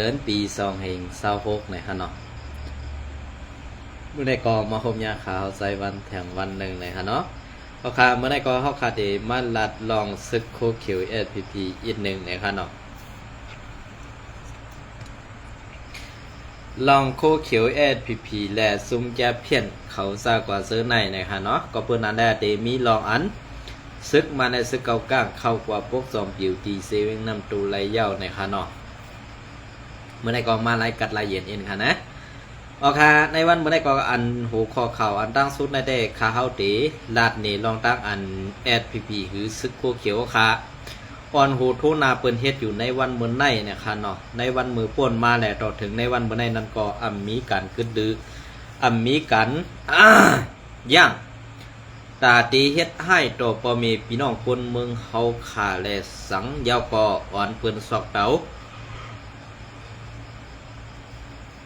เดินปี2026นะครับเนาะเมื่อใดก็มาพบยาขาวใส่วันแถมวันหนึ่งนะครับเนาะเขาขาเมื่อใดก็เขาขาดมาลัดลองซึกโคคิวSPPอีกหนึ่งนะครับเนาะลองโคคิวSPP และซุ้มแก้เพี้ยนเขาซากว่าซื้อในนะครับเนาะก็เพื่อนนั้นได้เดมีลองอันซึกมาในซึกเก่าก้างเข้ากว่าพวก2ผิวตีเซเว่นนำตูไรเย้านะครับเนาะเมื่อใดก็มาไล่กัดไล่เย็นเองค่ะนะโอเคในวันเมื่อใดก็อันหูคอเข่าอันตั้งสุดในเด็กขาเฮาตีลาดนี่ลองตั้งอันSPP หรือซึกโคเขียวค่ะอ่อนหูทุนาเปิ้นเฮ็ดอยู่ในวันมื้อในเนี่ยค่ะเนาะในวันมื้อป่นมาแหละต่อถึงในวันมื้อในนั้นก็มีการกึดดื้อมีกันย่างตาตีเฮ็ดให้ต่อบ่มีพี่น้องคนเมืองเฮาขาและสังยาวก็อ่อนเปิ้นซอกเตา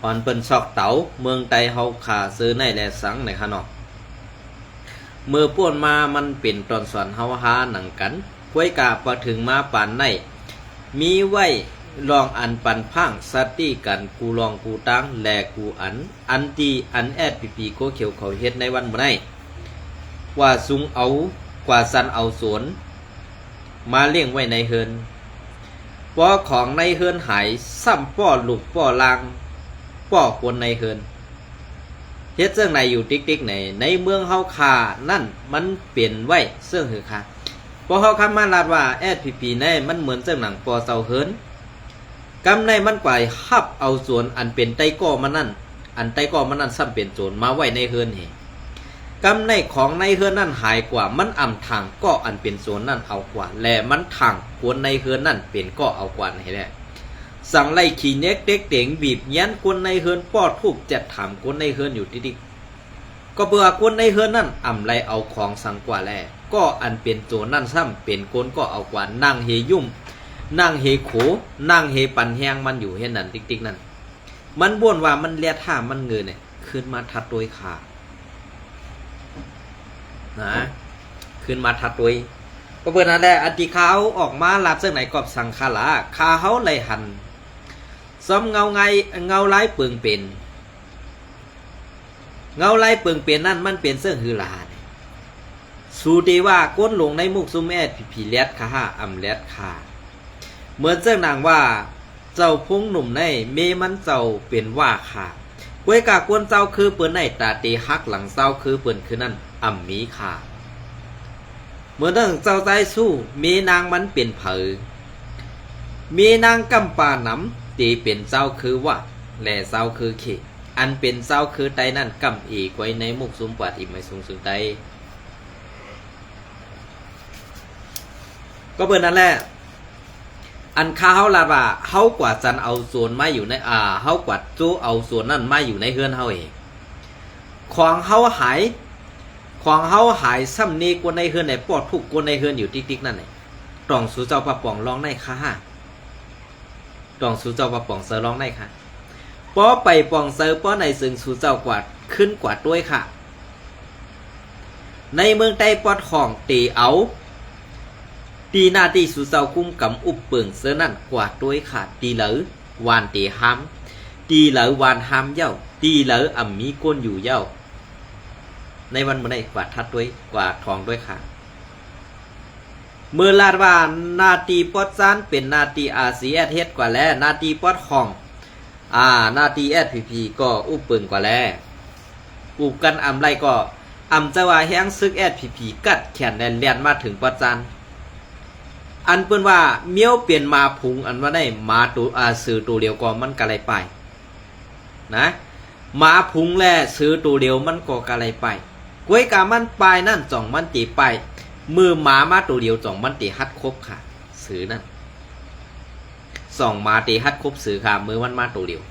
อ่อนเปิ้นซอกเตาเมืองไตเฮาขาซื้อในและสังในค่ะเนาะมือป่วนมามันเป็นตอนสอนเฮาหาหนังกันกวยกาพอถึงมาปานในมีไว้ลองอันปันพังสติกันกูลองกูตั้งแลกูอันตีอันSPPโคเขียวเขาเฮ็ดในวันมื้อในกว่าสุงเอากว่าสันเอาสวนมาเลี้ยงไว้ในเฮือนป้อของในเฮือนหายซ้ำป้อลูกป้อลางป้อคนในเฮือนเฮ็ดเรื่องไหนอยู่ติ๊กๆในเมืองเฮาคานั่นมันเปลี่ยนไว้เสื่องหือค่ะพอเฮาคำมาลาดว่าSPPในมันเหมือนเรื่องหนังปอเซาเฮินกำในมันกว่าฮับเอาสวนอันเป็นไต้ก้อมันนั่นอันไต้ก้อมันนั่นซ้ำเป็นโจรมาไว้ในเฮือนเหกำในของในเฮือนนั่นหายกว่ามันอ่ำทางก็อันเป็นสวนนั่นเอากว่าและมันทางควรในเฮือนนั่นเป็นก็เอากว่าให้แหละสั่งไล่ขี่เน็กเด็กเต็งบีบยันคนในเฮือนป้อทุบจัดถามคนในเฮือนอยู่ดิกก็เบื่อคนในเฮือนนั่นอ่ำไล่เอาของสั่งกว่าแลก็อันเป็นโจรนั่นซ้ำเป็นคนก็เอากว่านั่งเฮยุ่มนั่งเฮโขนั่งเฮปันแหงมันอยู่เฮ็ดนั่นติ๊กๆนั่นมันบ่นว่ามันเลียท่ามันเงินเนี่ยขึ้นมาทัดโดยขานะขึ้นมาทัดโดยก็เบิ่นนั่นแหละอันที่เขาออกมาลาบเสื้อไหนกอบสังคาลาคาเฮาไหลหันซ้อมเงาไงเงาไล่เปิงเป็นเงาไล่เปิงเป็นนั่นมันเป็นเสื้อหือลาสูดีว่าก้นลงในมุกซุมSPPแลดค่ะแลดค่ะเหมือนเจ้านางว่าเจ้าพงหนุ่มในเมมันเจ้าเป็นว่าค่ะกวยกากวนเจ้าคือเปิ้นในตาตีฮักหลังเจ้าคือเปิ้นคือนั่นมีค่ะเหมือนตั้งเจ้าใจสู้เมนางมันเป็นเผอเมนางกำปาหนำตีเป็นเจ้าคือว่าและเจ้าคือเขอันเป็นเจ้าคือไตนั่นกำอีกไว้ในมุกซุมปาดอีไม่สูงสุดไตก็เปิ้นนั่นแหละอันข้าเฮาลาว่าเฮากว่าจันเอาส่วนมาอยู่ในเฮากว่าจู้เอาส่วนนั่นมาอยู่ในเฮือนเฮาเองของเฮาหายซ้ำนี้กว่าในเฮือนไหนปอดทุกกว่าในเฮือนอยู่ติ๊กๆนั่นแหละต้องสู่เจ้าปะป่องร้องได้ค่ะต้องสู่เจ้าปะป่องเซอร้องได้ค่ะป้อไปป่องเซอป้อในซึ่งสู่เจ้ากว่าขึ้นกว่าด้วยค่ะในเมืองใต้ปอดของตีเอาตีหน้าที่สู่เจ้ากุ้มกำอุบเปิงเซอนั่นกว่าด้วยค่ะตีเหลอวานตีห้ำตีเหลอวานห้ำเย้าตีเหลอมีก้นอยู่เย้าในวันเมื่อใดกว่าทัดด้วยกว่าทองด้วยค่ะเมื่อลาดว่านาตีปอดซานเป็นนาตีRCSเฮ็ดกว่าแล้วนาตีปอดของนาตีSPPก็อุบเปิงกว่าแล้วอุบกันไรก็จะว่าแห้งซึกSPPกัดแขนแล่นมาถึงปอดซานอันเปิ้นว่าเมียวเปลี่ยนมาพุงอันว่าได้มาตัวซื้อตัวเดียวก็มันกะไรไปนะมาพุงแลซื้อตัวเดียวมันก็กะไรไปกวยกามันปลายนั่นจ่องมันตีไปมือหมาตัวเดียวจ่องมันตีฮัดครบค่ะซื้อนั่นส่องมาตีฮัดครบซื้อค่ะมือมันมาตัวเดียว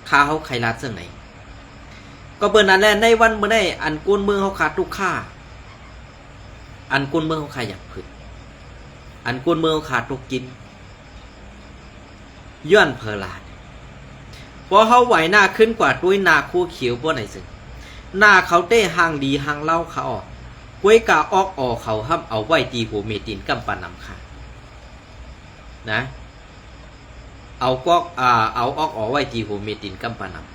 ข้าเฮาใครรัดเสื่องไหนก็เปิ้นนั่นแหละในวันมื้อได้อันกุนเมืองเฮาขาดทุกค่าอันกุนเมืองเขาขายอยากผึดอันกุนเมืองขาดทุกกินย้อนเพลาดพอเขาไหวหน้าขึ้นกว่าด้วยหน้าคู่เขียวพวกไหนซึ่งหน้าเขาเต้ห่างดีห่างเล่าเขาออกกวยกาออกเขาห้ามเอาไว้ตีหัวเมตินกำปานำค่ะนะ เอาก็เอาออกอไว้ที่หัวเมตินกัมปานำ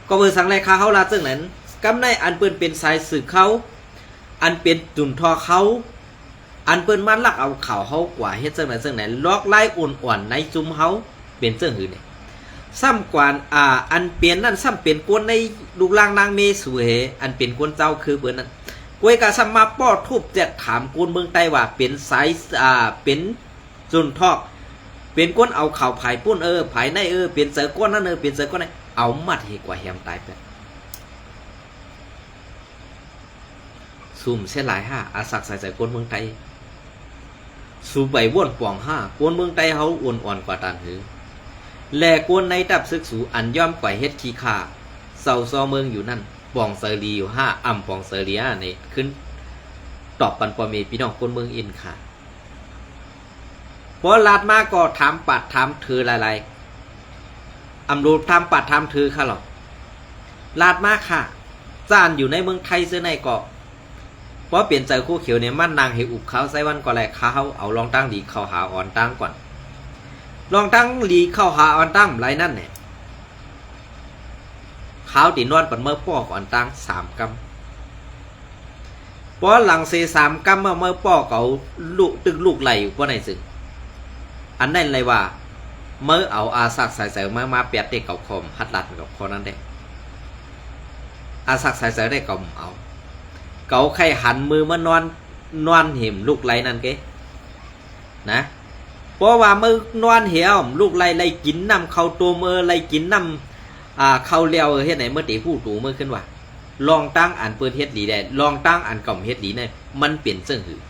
ก็เบอร์สังไรคาเขาลาซึ่งนั้นกำในอันเปิ้นเป็นสายสื่อเขาอันเป็นตุ่นทอเขาอันเปิ้นมันลักเอาข่าวเขากว่าเฮ็ดซึ่งไหนลอกไล่อ่อนๆในจุ่มเขาเป็นเจ้าหือเนี่ยซ้ำกว่าอันเปลี่ยนนั่นซ้ำเปลี่ยนกวนในลูกลางนางเมสวยอันเป็นกวนเจ้าคือเปิ้นนั้นกวยกะซ้ำมาป้อทุบแจกถามกวนเมืองไต้ว่าเป็นสายเป็นจุนทอกเป็นกวนเอาข่าวภายปุ้นภายในเป็นเสือกวนนั่นเป็นเสือกวนไหนเอามัดให้กว่าแหมตายไปซุ่มเส้นหลายอาศักใส่กวนเมืองไต้สู่ใบว่นป่องกวนเมืองไต้เฮาอ่อนกว่าตานหือแลกวนในตับซึกสูอันย่อมกว่าเฮ็ดขี้ข่าเศร้าซอเมืองอยู่นั่นป่องเสรีอยู่อ่ำป่องเสรีนี่ขึ้นตอบปันปอเมพี่น้องคนเมืองอินค่ะพอลาดมาก็ถามปัดถามเธอหลายๆอำรูถามปัดถามเธอค่ะหรอกลาดมาค่ะจ้านอยู่ในเมืองไทยเสื้อในเกาะเพราะเปลี่ยนใจคู่เขียวเนี่ยมันนางให้อุบเขาใส่วันก่อนแหละเขาเอาลองตั้งดีเข้าหาอ่อนตั้งก่อนลองตั้งลีเข้าหาอ่อนตั้งไรนั่นเนี่ยเขาตีนวดปัดเมื่อป้อก่อนตั้ง3 กำเพราะหลังเส3 กำเมื่อป้อเขาลูกไหลอยู่เพราะไหนสึงอันนั้นเลยว่าเมื่อเอาอาศักใส่มาเปียดเด็กเก่าคมพัดลัดกับคนนั้นได้อาศักใส่ได้เก่าเอาเก่าใครหันมือมานอนเห็มลูกไหลนั่นเก๋นะเพราะว่ามือนอนเหี่ยวลูกไล่กินน้ำเข้าตัวมือไล่กินน้ำเข้าเลี้ยวเฮ็ดไหนเมื่อตีผู้ตูมือขึ้นว่าลองตั้งอันเปิดเฮ็ดหลีได้ลองตั้งอันกล่อมเฮ็ดหลีเนี่ยมันเปลี่ยนเสื่อหือ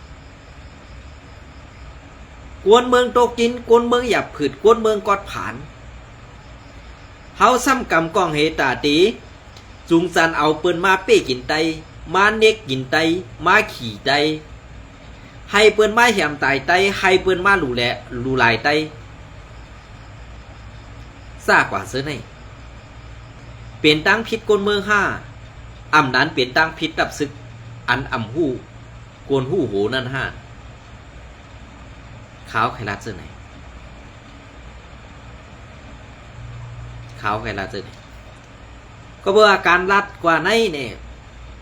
กวนเมืองโตกินกวนเมืองหยับผืดกวนเมืองกอดผานเฮาซ้ำกำกองเฮตาตีจุงสันเอาเปิ้นมาเป้กินไตมาเน็กกินไตมาขี่ไตให้เปิ้นมาแหมตายไตให้เปิ้นมาหลูลายไตซากว่าเสื้อในเป็นตั้งพิษกวนเมืองอำนั้นเป็นตั้งพิษกับศึกอันหู้กวนหู้โหนั่นขาวไขลาเสื้อไหนขาวไขลาเสื้อไหนก็เบื่ออาการรัดกว่าในเนี่ย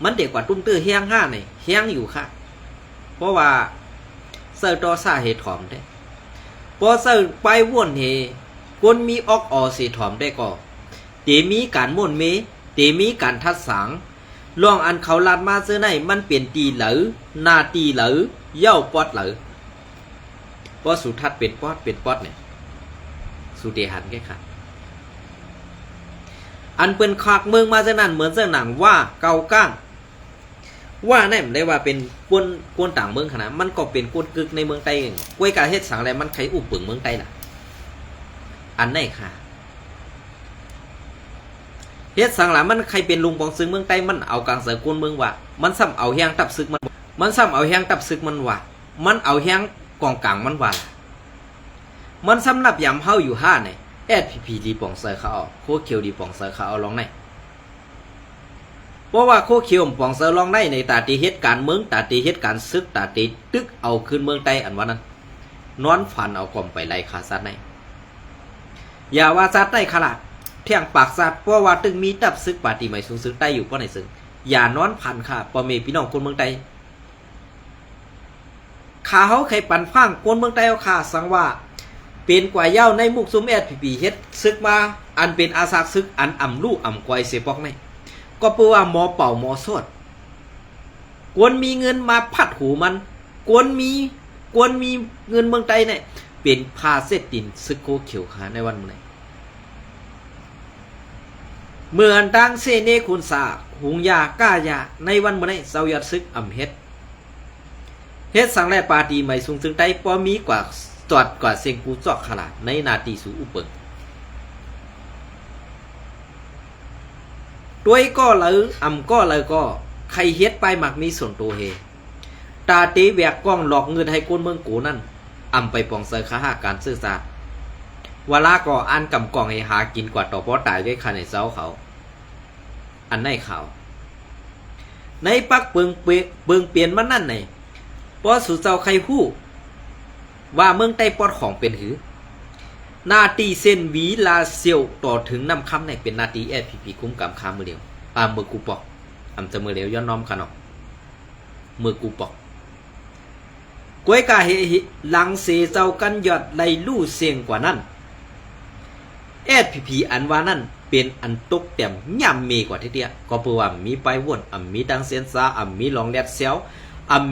มันเด็กกว่าตุ้มตื้อเฮียงเนี่ยเฮียงอยู่ค่ะเพราะว่าเสิร์ตอซาเหตุถอมได้พอเสิร์ไปว่นเฮคนมีออกเสียถอมได้ก็เตมีการม่วนเมเตมีการทัดสังลองอันเขาลาดมาเสื้อในมันเปลี่ยนตีเหลอนาตีเหลอเย่าปอดเหลอพอสุทัดเป็นปอดเนี่ยสุเดหันแค่ค่ะอันเป็นขากเมืองมาเสื้อนั่นเหมือนเสื้อหนังว่าเกาก้างว่าแน่ได้ว่าเป็นกวนต่างเมืองขนาดมันก็เป็นกวนกึกในเมืองไต้เองกวยกาเฮ็ดสังอะไรมันใครอุบปึงเมืองไต้ล่ะอันไหนค่ะเฮ็ดสังหลามันใครเป็นลุงปองซึงเมืองไต้มันเอากลางเสือกวนเมืองว่ามันซ้ำเอาแห้งตับซึกมันซ้ำเอาแห้งตับซึกมันว่ามันเอาแห้งกองกลางมันว่ามันซ้ำนับยำเฮาอยู่เนี่ยSPP ดีปองเสือเขาเอาโคเขียวดีปองเสือเขาเอาลองไหนเพราะว่าโคเขียวปองเสือลองได้ในตาตีเหตุการเมืองตาตีเหตุการซึกตาตีตึกเอาขึ้นเมืองไต้อันว่านั้นนอนฝันเอากลมไปไล่ขาสัตว์ในอย่าว่าสัตว์ได้ขลาดเที่ยงปากสัตว์เพราะว่าตึงมีตับซึกปาติใหม่สูงซึกใต้อยู่เพราะไหนซึงอย่านอนพันค่ะปอเมพี่น้องคนเมืองไต้ขาเขาใครปั่นฟังคนเมืองไต้เอาขาสังว่าเป็นกว่าเย้าในมุกซุมSPPเฮ็ดซึกมาอันเป็นอาสาซึกอันลู่กวยเสปอกในก็เพื่อว่าหมอเป่าหมอสวดกวนมีเงินมาพัดหูมันกวนมีเงินเมืองไต้เนี่ยเป็นพาเสตินซึกโคเขียวขาในวันเมื่อไหร่เมื่อดังเซเนคุณสาหุงยาก้ายาในวันเมื่อไหร่เซายัดซึกเฮ็ดสังแลปาตีใหม่สูงถึงไต้พอมีกว่าจอดกว่าเสียงกูจอกขลาดในนาทีสู่อุปเปิงด้วยก็เลยก็เลยก็ใครเฮ็ดไปมักมีส่วนตัวเฮตาตีแวกกล้องหลอกเงินให้คนเมืองกูนั่นไปปองเสยค่าการซื้อซาเวลาก็อันกำกองให้หากินกว่าต่อพอตายด้วยคันในเสาเขาอันในเขาในปักเปิงเปลี่ยนมันนั่นไหนพอสู่เจ้าใครฮู้ ว่าเมืองใต้ปอดของเป็นหือนาตีเส้นวีลาเซียวต่อถึงนำคำในเป็นนาตีFPP คุ้มกำคามือเดียวมือกูปอกจะมือเดียวย้อนน้อมขนมมือกูปอกกวยกาเฮหลังเสเจ้ากันยอดไลลู่เสียงกว่านั้นFPP อันว่านั่นเป็นอันตกเต็มย่ำเมกว่าทีเดียวก็เพื่อว่ามีไปวนมีดังเสียนซามีลองแดดเซล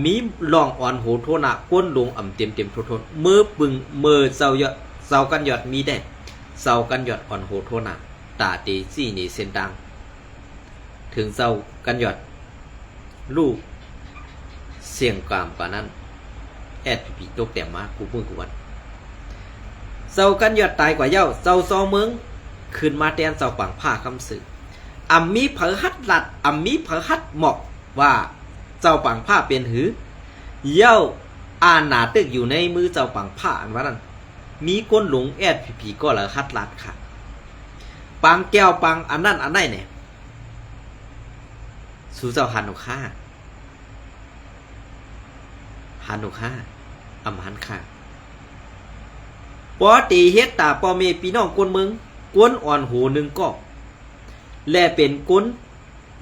มีลองอ่อนโหโทนะก้นลงเต็มโทษมือปึงมือเจ้ากันยอดมีได้เจ้ากันยอดอ่อนโหโทนะตาตีซี่นี่เส้นดังถึงเจ้ากันยอดลูกเสียงกามกว่านั้นFPP ตกเต็มมากกูพูดกูวันเจ้ากันยอดตายกว่าเย้าเจ้าซอเมืองขึ้นมาแทนเจ้าปังผ้าคำสื่อมีเผอฮัดหลัดมีเผอฮัดหมอกว่าเจ้าปังผ้าเป็นหือเย้าหนาตึกอยู่ในมือเจ้าปังผ้าอันว่านั้นมีก้นหลงFPP ก็ละฮัดหลัดค่ะปังแก้วปังอันนั้นอันไหนเนี่ยสู่เจ้าฮันโนค่าหันค่าปอตีเฮ็ดตาปอเมพี่น้องกวนเมืองกวนอ่อนหูหนึ่งก็และเป็นกวน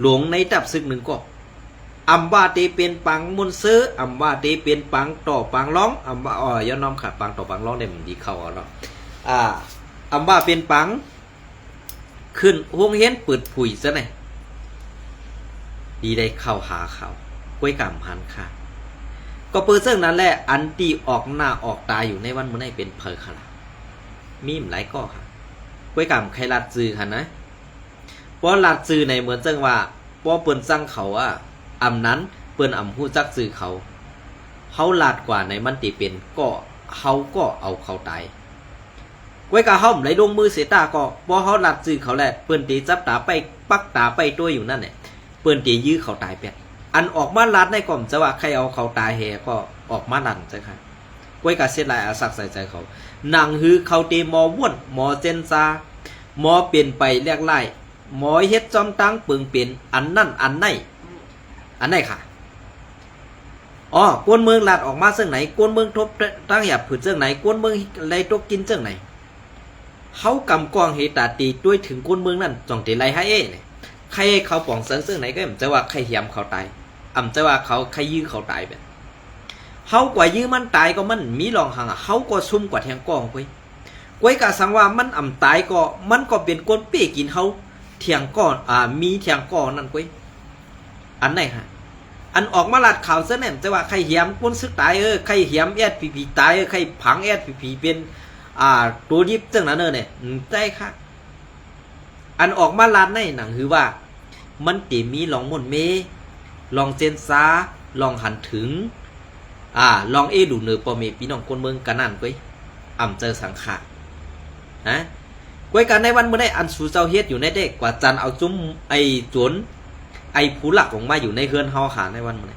หลวงในดับศึกหนึ่งก็ว่าเตเป็นปังมุนเซอว่าเตเป็นปังต่อปังร้องว่าย้อนน้อมขาดปังต่อปังร้องได้มันดีเข้าเนาะว่าเป็นปังขึ้นห้องเห็นเปิดผุยซะหน่อยดีได้เข้าหาเขากล้วยกำหันค่ะก็เปิดเสื่องนั้นแหละอันตีออกหน้าออกตาอยู่ในวันมื้อนี้เป็นเพอค่ะมีหลายก็ค่ะกล้วยกำใครลัดจือค่ะนะเพราะลัดจือในเหมือนจังว่าเพราะเปิ้นสั่งเขานั้นเปิ้นฮู้จักจือเขาลาดกว่าในมันติเป็นก็เขาก็เอาเขาตายกล้วยกะห้อมไหลลงมือเสตาก็เพราะเขาลัดจือเขาแหละเปิ้นตีจับตาไปปักตาไปตัวอยู่นั่นเนี่ยเปิ้นตียื้อเขาตายเป็ดอันออกมาลัดในกล่อมจะว่าใครเอาเขาตายแห่ก็ออกมาลันใช่ค่ะกล้วยกะเสียลายอาศักใส่ใจเขานางฮือเขาเตมอว่นหมอเจนซาหมอเปลี่ยนไปแลกไล่หมอเฮ็ดจอมตั้งปึงเป็นอันนั่นอันไหนค่ะกวนเมืองลัดออกมาเสื่องไหนกวนเมืองทบตั้งหยับผืนเสื่องไหนกวนเมืองไรตกกินเสื่องไหนเขากำกองเฮตาตีด้วยถึงกวนเมืองนั่นจ่องตีไรให้เนี่ยใครเขาป่องเสื่องไหนก็จะว่าใครเหี่ยมเขาตายจะว่าเขาใครยื้อเขาตายแบบเขากว่ายื้อมันตายก็มันมีรองหังเขาก็ซุ่มกว่าแทงกองกวยกะสังว่ามันตายก็มันก็เป็นก้นเป้กินเขาเถียงก้อนมีเถียงก้อนนั่นกวยอันไหนฮะอันออกมาลัดข่าวเสนอจะว่าใครเหี่ยมก้นซึกตายใครเหี่ยมFPPตายใครผังFPPเป็นตัวยิบจังนั้นเนี่ยใจค่ะอันออกมาลัดในหนังคือว่ามันติมีลองมนเมลองเจนซาลองหันถึงลองดูเนือปอเมพี่น้องคนเมืองกันนั่นก้อยเจอสังขารนะก้อยกันในวันเมื่อได้อันสูเจ้าเฮ็ดอยู่ในเด็กกว่าจันเอาจุ้มจวนผู้หลักของมาอยู่ในเฮือนเฮาขาในวันเมื่อไ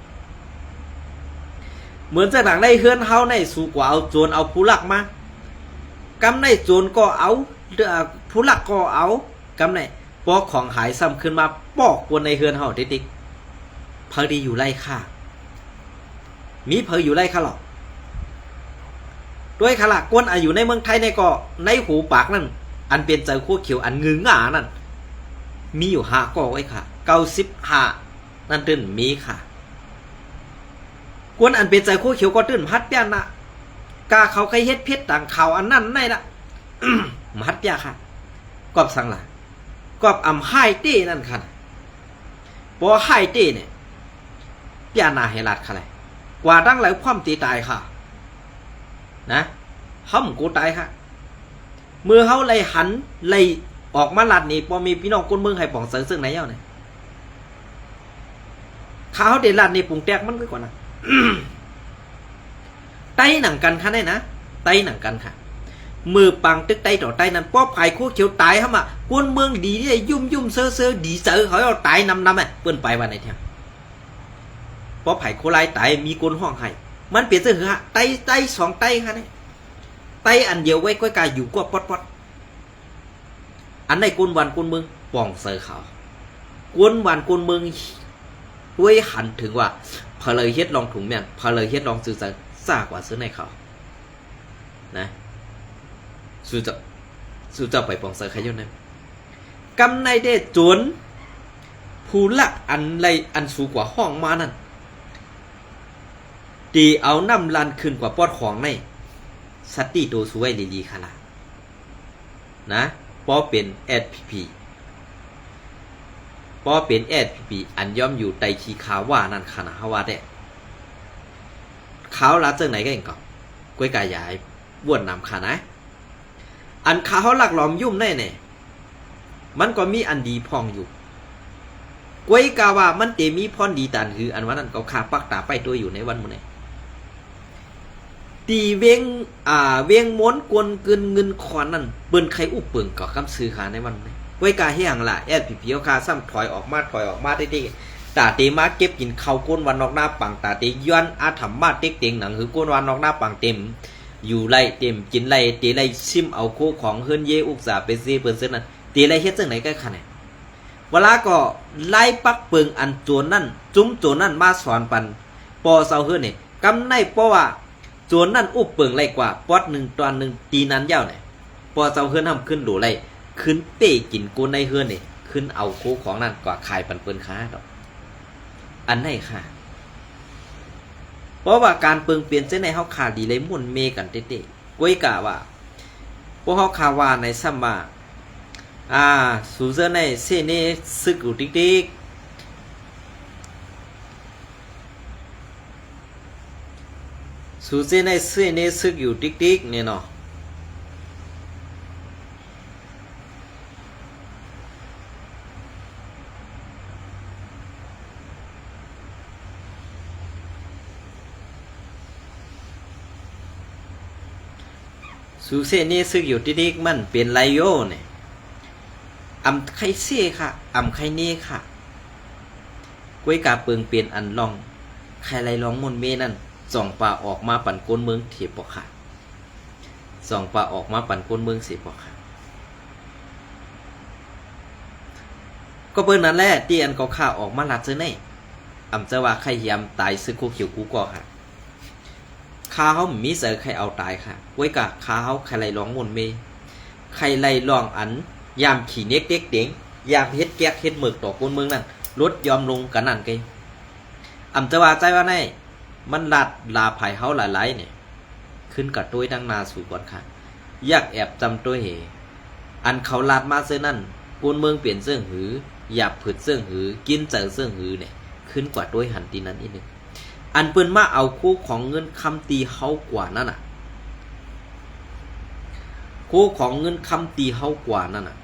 เหมือนจากหลังในเฮือนเฮาในสูกว่าเอาจวนเอาผู้หลักมากำในจวนก็เอาผู้หลักก็เอากำในปอกของหายซ้ำขึ้นมาปอกวนในเฮือนเฮาติ๊กเพอดีอยู่ไล่ค่ามีเพออยู่ไล่ค่าหรอกด้วยขละกวนอยู่ในเมืองไทยในก็ในหูปากนั่นอันเป็นใจคู่เขียวอันงึงง่านั่นมีอยู่5ก็ไว้ค่ะ95นั่นตื่นมีค่ะกวนอันเป็นใจคู่เขียวก็ตื่นพัดเปียนนะกาเขาใครเฮ็ดเพชรต่างข่าวอันนั้นในละมัดเปียค่ะกอบสังหลากอบไฮเต้นั่นค่ะพอไฮเต้เนี่ยเปียนาให้ลัดค่ะเลยกว่าดังไหลความตีตายค่ะนะห้ำกูตายค่ะเมื่อเขาเลยหันเลยออกมาลัดนี่พอมีพี่น้องคนเมืองให้ป่องเสือซึ่งไหนเย้าเนี่ยข้าวเดลัดนี่ปุ่งแตกมันก็กว่านะ ไตหนังกันค่ะได้นะไตหนังกันค่ะมือปังตึกไตต่อไตนั้นป้อไผ่คู่เขียวตายเขามากวนเมืองดีนี่ยุ่มเซ่อดีเสือเขาเอาตายนำเปิ้นไปวันไหนเที่ยงป้อไผ่โคไลตายมีกวนห้องให้มันเปลี่ยนเสื้อฮะไต2ไตค่ะเนี่ยไตอันเดียวไว้ก้อยกายอยู่ก็ปอดอันในกวนวันกวนเมืองป่องเสือเขากวนวันกวนเมืองด้วยหันถึงว่าพอเลยเฮ็ดลองถุงแม่นพอเลยเฮ็ดลองซื้อซากว่าซื้อในเขา นะสู้เจ้าไปปองเสือใครอยู่นั้นกำในเดจวนผู้ละอันไรอันสูงกว่าห้องมานั่นตีเอาน้ำลันขึ้นกว่าปอดของในสติโตสวยดีๆค่ะล่ะนะพอเป็น SPP พอเป็น SPP อันย่อมอยู่ใต้ขีขาวว่านั่นขนาดว่าได้ขาวลาเจิงไหนก็เองก่อนกล้วยกายายบวชนำขานะอันขาวหลักหลอมยุ่มแน่เนี่ยมันก็มีอันดีพองอยู่กล้วยกาว่ามันเตมีพรดีตันคืออันว่านั้นก็ขาปักตาไปตัวอยู่ในวันมื้อนี้ตีเวงม้วนกวนเกินเงินขอนนั่นเปิ้นใครอุปเปิงก็คำซื้อขาในวันนี้กล้วยกาเฮียงล่ะแอดผีเพียวคาซ้ำถอยออกมาได้ตาเตมาเก็บกินข้าวก้นวันนอกหน้าปังตาเตย้อนอาถรรพ์มาเต็กเต็งหนังคือก้นวันนอกหน้าปังเต็มอยู่ไรเต็มกินไรเตไรซิมเอาโคของเฮิรนเยอุกษาเป็นซีเปิ้นซึ่งนั้นเตไรเฮ็ดจังไหนก็ขนาดเวลาก็ไล่ปักเปิงอันโจรนั่นจุ้มโจรนั่นมาสอนปันปอเซาเฮิรนนี่กำในเพราะว่าโจรนั่นอุบเปิงไรกว่าปอด1ตอน1ตีนั้นยาวเนี่ยปอเซาเฮิรนทำขึ้นดูไรขึ้นเตะกินโกนในเฮิรนนี่ขึ้นเอาโคของนั่นกว่าขายปันเปิ้นค้าดอกอันไหนค่ะเพราะว่าการเปิงเปลี่ยนเส้นในเฮาขาดีเลยมุ่นเมกันเตะๆกวยกะว่าพวกเฮาคาว่าในซัมมาสูเซอร์ในเส้นนี้ซึกอยู่ติ๊กๆสูเซในเส้นนี้ซึกอยู่ติ๊กๆเนี่ยเนาะสูเซนี่ซึกอยู่ที่นี่มันเป็นไรโยเนี่ยอำไข่เซ่ค่ะอำไข่เน่ค่ะกล้วยกาเปิงเปลี่ยนอันลองไข่ไรลองมนเมนั่นส่องปลาออกมาปั่นก้นเมืองเถียบปอกค่ะส่องปลาออกมาปั่นก้นเมืองเสียปอกค่ะก็เปิงนั้นแหละที่อันก็ข่าออกมาลัดเจอในอำจะว่าไข่ยำตายซึกคู่เขียวกูก็ค่ะข้าเขามีเสือใครเอาตายค่ะไว้กะข้าเขาใครไล่ร้องมนเมใครไล่ร้องอันยามขี่เน็กเด็กเด็งยามเฮ็ดแก๊กเฮ็ดหมึกต่อคนเมืองนั่นรถยอมลงกันนั่นไงอำจะว่าใจว่าไงมันลัดลาภายเขาหลายๆเนี่ยขึ้นกับตัวดังนาสู่ก่อนค่ะอยากแอบจำตัวเหอันเขาลาดมาเสื้อนั่นคนเมืองเปลี่ยนเสื้อหืออยากผืดเสื้อหือกินเจอเสื้อหือเนี่ยขึ้นกว่าตัวหันตีนั้นอีกนึงอันเปิ้นมาเอาคู่ของเงินคำตีเฮากว่านั่นน่ะคู่ของเงินคำตีเฮากว่านั่นน่ะ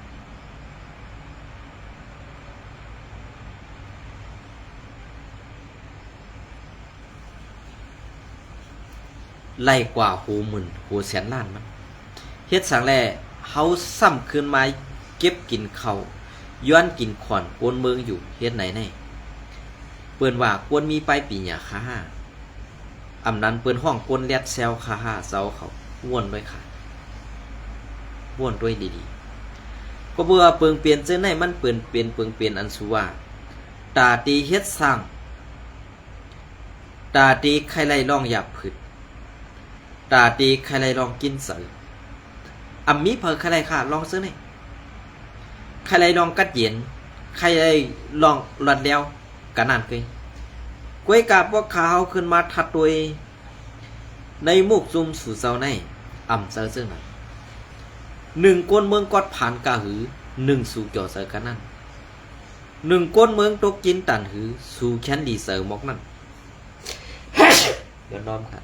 ไล่กว่าหูหมื่นหูแสนล้านมันเฮ็ดสังแลเฮาซ้ำคืนมาเก็บกินเขาย้อนกินขอนโกนเมืองอยู่เฮ็ดไหนแน่เปิ้นว่าควรมีไปปีหยาค่าห้าอำนั้นเปิ้นห้องกวนแลดแซวค่าห้าเซาเขาว่วนด้วยค่ะว่วนด้วยดีๆก็เบื่อเปิงเปลี่ยนเจ้าในมันเปลี่ยนเปลี่ยนอันสุว่าตาตีเฮ็ดสร้างตาตีใครไล่ลองหยาบผืดตาตีใครไล่ลองกินเสือมีเผอใครไล่ค่ะลองซื้อนี่ใครไล่ลองกัดเย็นใครไล่ลองหลัดแล้วกันนั่นเกยกล้วยกาพวกขาวขึ้นมาทัดตัวในมุกซุ่มสู่เซาในเซอร์ซึ่ง1ก้นเมืองกอดผ่านกะหือ1สู่เกี่ยวเซอร์กันนั่น1ก้นเมืองตกกินตันหือสู่แคนดีเซอร์มอกนั่นเดี๋ยวน้อมค่ะ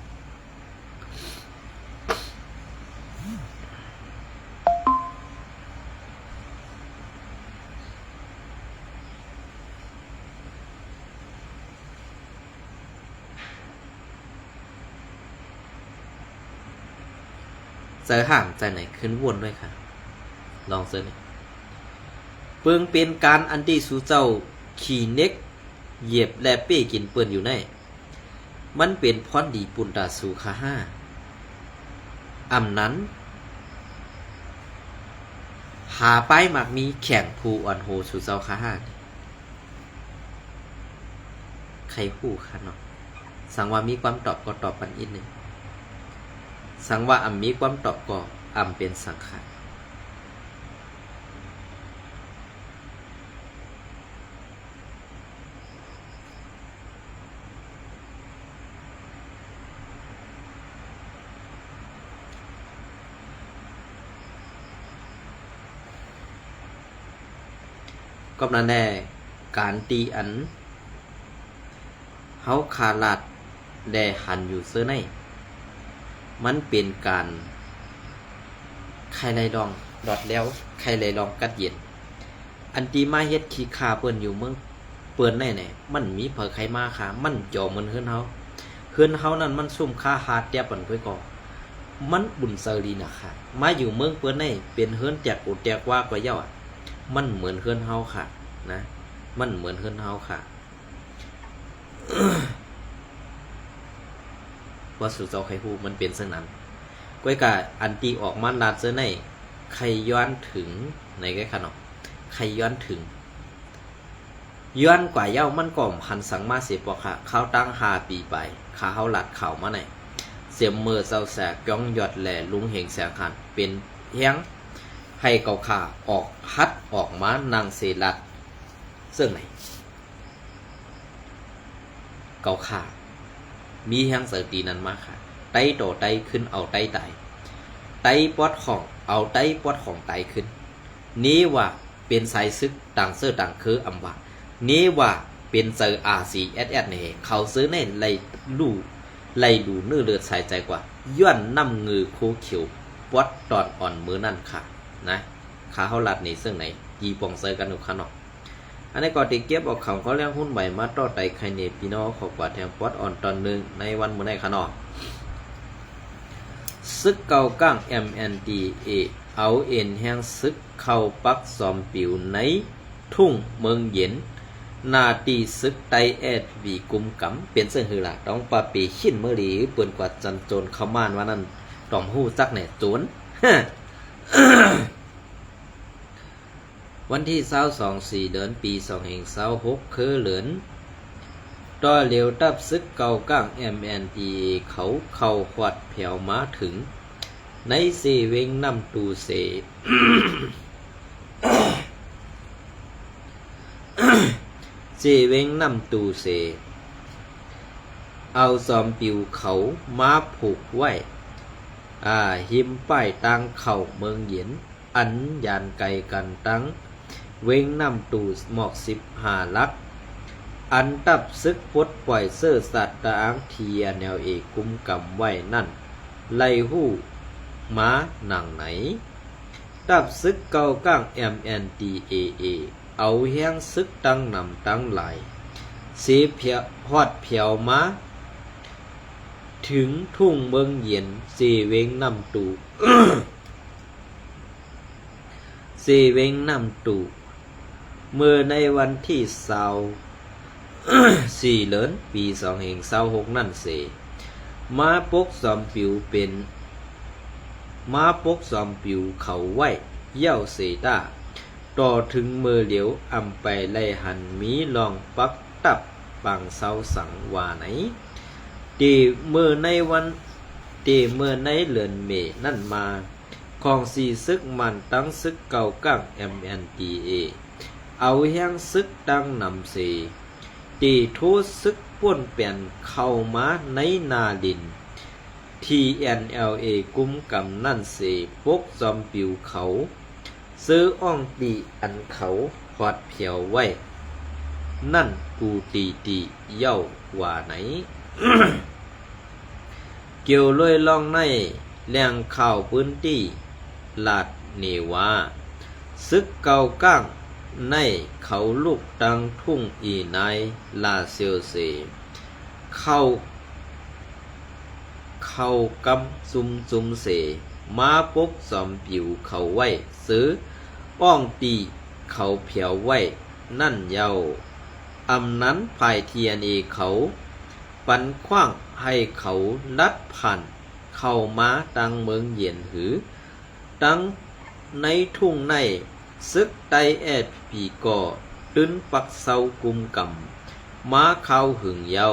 เจอห่างใจไหนขึ้นวนด้วยค่ะลองเจอไหมเปิงเป็นการอันที่สู่เจ้าขี่เน็กเหยียบและเป้กินเปื้อนอยู่ในมันเป็นพรดีปุนตาสู่ค่าห้านั้นหาป้ายหมากมีแข่งภูอ่อนโหสู่เจ้าค่าห้าใครผู้ค่ะเนาะสั่งว่ามีความตอบก็ตอบปันอีกหนึ่ง สังว่าอำมีความตอบก่ออำเป็นสังขารก็นั่นแหละการตีอันเฮาขาลาดแดหันอยู่เสื้อในมันเป็นการใครไรลองดอดแล้วใครไรลองกัดเย็นอันตีมาเฮ็ดขี้คาเปิ้นอยู่เมืองเปิ้นแน่ๆมันมีเผอใครมาค่ะมันจ่อเหมือนเฮือนเฮานั้นมันซุ่มค่าหาดแตบเปิ้นเพิ่นก็มันบุญเซอดีนะค่ะมาอยู่เมืองเปิ้นในเป็นเฮือนแตกอุดแตกว่ากว่าเย้ามันเหมือนเฮือนเฮาค่ะนะมันเหมือนเฮือนเฮาค่ะ ว่าสู่เจ้าไข่ฮูมันเป็นซึ่งนั้นก้อยกะอันตีออกมาลาดเสื้อในใครย้อนถึงในแก่ขนมใครย้อนถึงย้อนกว่าเย้ามันก่อมหันสังมาเสียปอกค่ะเขาตั้ง5 ปีไปขาเขาหลัดเข่ามาไหนเสียมมือเจ้าแสกย่องหยอดแหล่ลุงเหงแสงหันเป็นเฮียงให้เกาขาออกพัดออกมานางเสลัดซึ่งไหนเกาขามีแห่งเสตีนั้นมาค่ะไต้โตไต้ขึ้นเอาไต้ไตไต้ปอดของเอาไต้ปอดของไตขึ้นนี้ว่าเป็นสายซึกต่างเสื้อต่างคืออำว่านี้ว่าเป็นเซอร์RCSSเนี่ยเขาซื้อในไล่ดูเนื้อเลือดสายใจกว่าย้อนน้ำงือโคเขียวปอดตอนอ่อนมือนั่นค่ะนะขาเขาลัดนี่ซึ่งไหนยีปองเซอร์กันอยู่ข้างนอกอันนี้ก็ติเก็บออกเขาเรียกหุ้นใบมาต่อไตไข่เนปีนอขอกว่าแทงปอดอ่อนตอนหนึ่งในวันมื้อในขนอซึกเก่าก้าง MNDA เอาเอ็นแห่งซึกเข้าปักซอมปิวในทุ่งเมืองเย็นนาตีซึกไตแอดวีกุมกำเป็นเสื่อหือละต้องปาปีขิ้นเมื่อดีเปิ่นกว่าจันโจรเข้าม่านว่านั้นต้องหู้จักแหน่โจร วันที่22 เดือนปี2526คือเหลือนต่อเหลียวตับซึกเก่าก้าง MNDA เขาเข้าขวัดแผ่วมาถึงในเซเวงน้ำตูเส เซเวงน้ำตูเสเอาซอมปิวเขามาผูกไว้หิมป้ายตังเข่าเมืองเย็นอันยานไกลกันตั้งเวงน้ำตูหมอก15 ลักอันตับซึกปลดปล่อยเสื้อสัตว์ตะอังเทียแนวเอกกุมกำไว้นั่นไล่หู้ม้าหนังไหนตับซึกเก่าก้าง MNDAA เอาแห้งซึกตั้งนำตั้งไหลเสียเพียฮอดเพียวมาถึงทุ่งเมืองเย็นเซเวงน้ำตู เซเวงน้ำตูเมื่อในวันที่4 เดือนปี2526นั่นเสมาปกซอมปิวเป็นมาปกซอมปิวเขาไว้เย่าเสตาต่อถึงมือเหลียวอำไปไล่หันมีลองปักตับปังเสาสังว่าไหนตีเมื่อในเลือนเมนั่นมาของสีซึกมันตั้งซึกเก่าก้าง MNDA เอาแห้งซึกตั้งนำเสตีทูซึกป่วนเปลี่ยนเข้ามาในนาดิน TNLA กุมกำนั่นเสปกจอมปิวเขาซื้ออ่องตีอันเขาหอดเพียวไว้นั่นกูตีเย้าว่าไหน เกี่ยวลอยล่องในแหล่งข่าวพื้นที่ลาดเนวาซึกเก่าก้างในเขาลูกตังทุ่งอีนายลาเซียวเซเข้ากำซุมเสมาปกซอมผิวเขาไว้ซื้อป้องตีเขาเพียวไว้นั่นเยาอำนั้นภายเทียนเขาปันขว้างให้เขาลัดผ่านเข้ามาตังเมืองเย็นหือตังในทุ่งในซึกไตแอดปีก่อตึ้นปักเศร้ากุมกำมาเข้าหึงเยา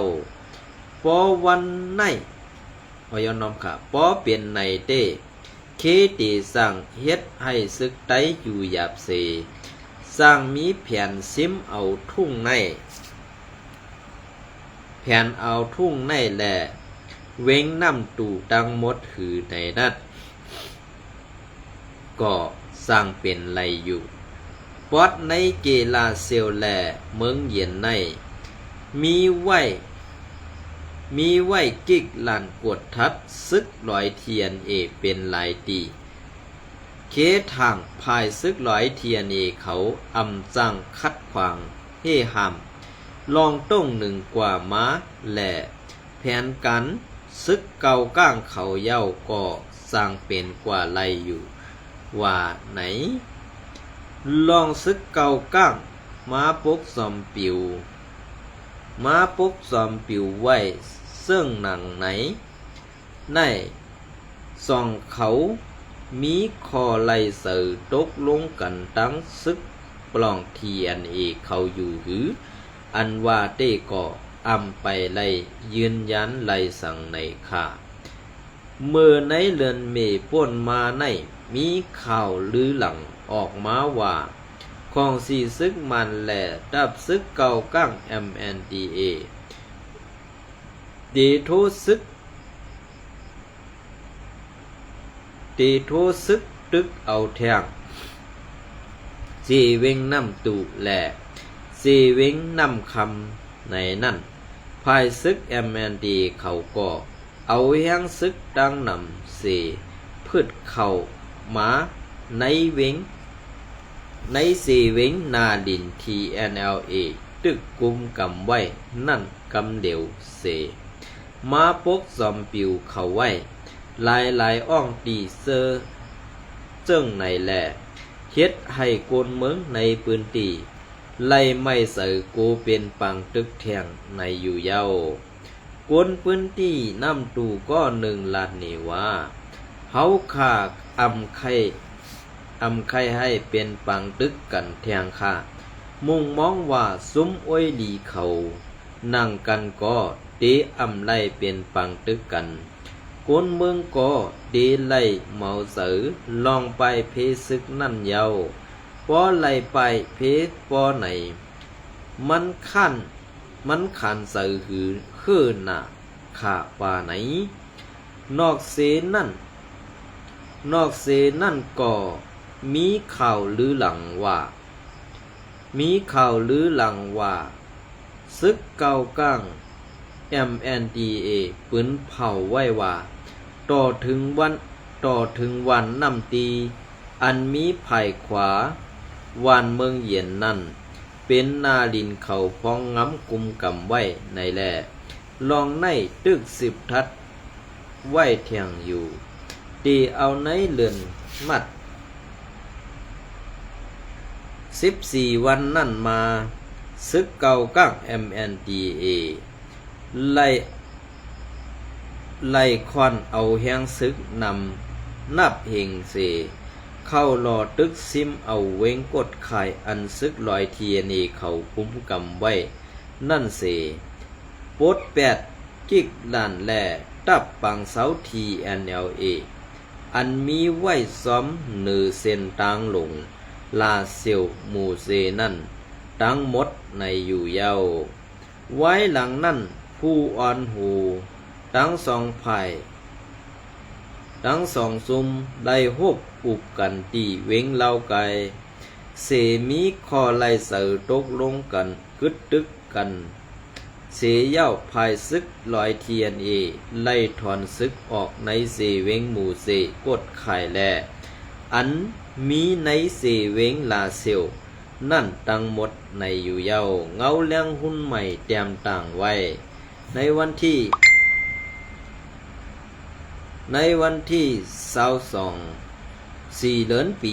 พอวันใน อยอนอมค่ะป้อเปลี่ยนในเต้เคตีสั่งเฮ็ดให้ซึกไตอยู่หยาบเสสร้างมีแผนซิมเอาทุ่งในแผนเอาทุ่งในแหละเว้งน้ำตู่ดังหมดหือในนัดก็สร้างเป็นไรอยู่ปอดในเกลาเซลแลเมืองเย็นในมีไว้กิกลานกวดทัดซึกลอยเทียนเอเป็นหลายตีเคทางภายซึกลอยเทียนเอเขาอำจังคัดขวางเฮ่หามลองต้งหนึ่งกว่าม้าแหล่แผนกันซึกเก่าก้างเขาเย้าก็สร้างเป็นกว่าไรอยู่ว่าไหนลองซึกเก่าก้างม้าปกซอมปิวไว้ซึ่งหนังไหนในส่องเขามีคอไลเสือตกลงกันตั้งซึกปล่องทีอันเอเขาอยู่หืออันว่าเต้ก็อำไปไลยืนยันไลสั่งในข่าเมื่อในเรือนเมป่นมาในมีข่าวลือหลังออกมาว่าของสีซึกมันแหละดับซึกเก่ากั้ง MNDA เดโทซึกตึกเอาแทงสีเวงน้ำตุแหละสีเวงน้ำคำในนั่นภายซึก MND เขาก็เอาแห้งซึกดังนำเสพืชเข่าหมาในเวงในสีเวงนาดิน TNLA ตึกกุมกำไว้นั่นกำเดียวเสมาปกซอมปิวเขาไว้หลายอ่องตีเซอร์เจิ้งในแหละเฮ็ดให้โกนเมืองในปืนตีไล่ไม่เสือกูเป็นปังตึกแทงในอยู่เย้ากวนปืนตีน้ำตูก็หนึ่งลาดนี่ว่าเฮาขาอำไข่ให้เป็นปังตึกกันแทงค่ะมุ่งมองว่าซุ้มอ้อยหลีเขานั่งกันก็เตะอำไล่เป็นปังตึกกันคนเมืองก็เดไล่เมาเสือลองไปเพซึกนั่นเยาปอไล่ไปเพปอไหนมันขันเสือหือคือหน้าขาป่าไหนนอกเสนั่นก็มีข่าวลือหลังว่าซึกเก่าก้าง MNDA ปืนเผาไว้ว่าต่อถึงวันน้ำตีอันมีไผ่ขวาวันเมืองเย็นนั่นเป็นนาลินเขาพองง้ำกุมกำไว้ในแลลองในตึก10 ทัดไว้เทียงอยู่ตีเอาในเลือนมัด14 วันนั่นมาซึกเก่าก้าง MNDA ไล่ควันเอาแห้งซึกนำนับเฮงเสเข้ารอตึกซิมเอาเว้งกดข่ายอันซึกลอยเทียนีเขาคุ้มกำไว้นั่นเสปด8 กิกล้านแลตับปังเสา TNLA อันมีไว้ซ้อมเนือเส้นตางหลงลาเซียวหมู่เซนั่นทั้งหมดในอยู่เย้าไว้หลังนั่นผู้อ่อนหูทั้งสองฝ่ายทั้งสองซุมได้ฮบอุบกันตีเว้งเล่าไกเสมีคอไล่เสือตกลงกันกึดตึกกันเสเย้าภายซึกลอยเทียนเอไล่ถอนซึกออกในเสเว้งหมู่เสกดไข่แลอันมีในเสเว้งลาเซียวนั่นตั้งหมดในอยู่เย้าเงาเลี้ยงหุ้นใหม่เตรียมต่างไว้ในวันที่22 4 เดือนปี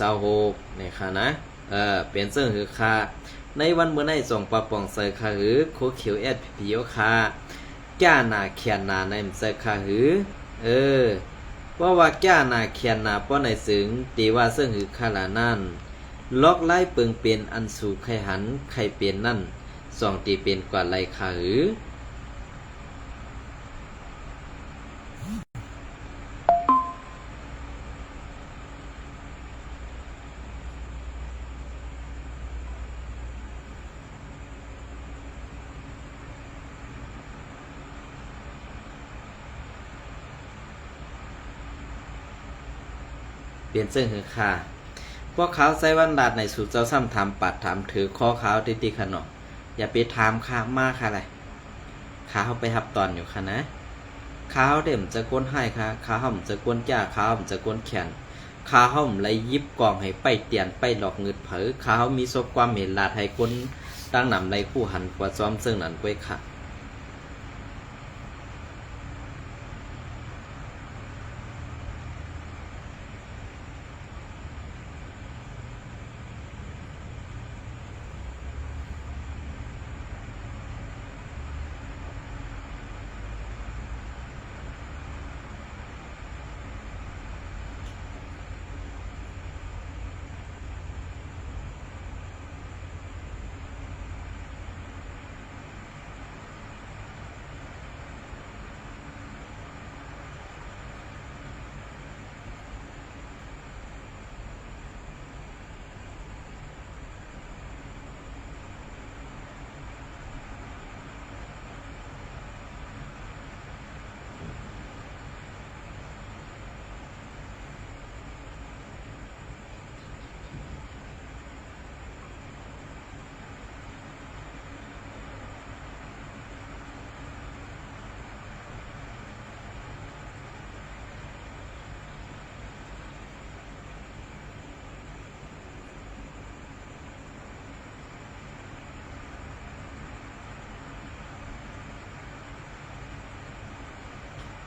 2526นะครับนะเป็นเสื้อหือคาในวันเมื่อในส่งปะปองเสื้อคาหือโคเขียวพีโอคาจ้าหนาเขียนหนาในเสื้อคาหือเพราะว่าจ้าหนาเขียนหนาป้อในสึงตีว่าเสื้อหือคาลานั่นล็อกไล่เปิงเป็นอันสู่ไข่หันไข่เป็นนั่นส่องตีเป็นกว่าไล่คาหือ ลี่ยนเสื้อหือค่าพวกเขาใส่วันดาดในสู่เจ้าซ้ำถามปัดถามถือข้อเขาติติขนมอย่าไปถามข้ามากค่ะอะไรข้าเขาไปหับตอนอยู่ค่ะนะข้าเขาเด่มจะก้นให้ค่ะข้าเขาจะก้นจ้าข้าเขาจะก้นแขนข้าเขาเลยยิบกองให้ไปเตียนไปหลอกเงินเผอข้าเขามีศพความเห็นลาดให้คนตั้งนำในผู้หันกว่าซ้อมซึ่งนั้นไว้ค่ะ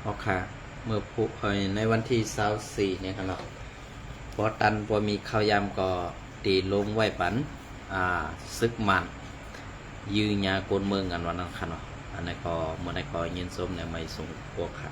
โอเคเมื่อผู้ในวันที่24เนี่ยครับเนาะพอตันพอมีข้าวยามก็ตีลงไว้ปันซึกมันยืนยาโกนเมืองกันวันนั้นค่ะเนาะอันนี้ก็เมื่อไหร่ก็ยินส้มเนี่ยไม่ส่งพวกค่ะ